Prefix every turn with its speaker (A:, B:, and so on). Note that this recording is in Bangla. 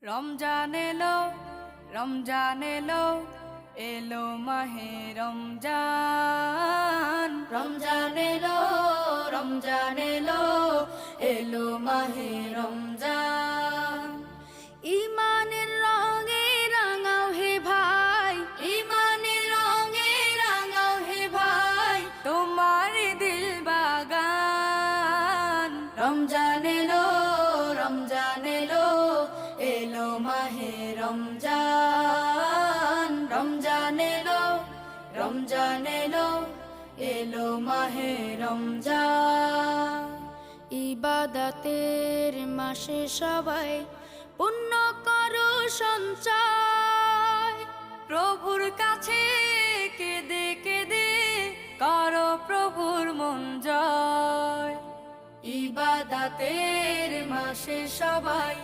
A: রমজান এলো, রমজান এলো, এলো মাহে রমজান। রমজান এলো, রমজান এলো, এলো মাহে রমজান। ইমানের রঙে রাঙাও হে ভাই, ইমানের রঙে রাঙাও হে ভাই, তোমার দিল বাগান। রমজান এলো, রমজান এলো, এলো মাহে রমজান। রমজান এলো, রমজান এলো, এলো মাহে রমজান। ইবাদতের মাসে সবাই পুণ্য করো সঞ্চয়, প্রভুর কাছে কেঁদে কেঁদে করো প্রভুর মন জয়। ইবাদতের মাসে সবাই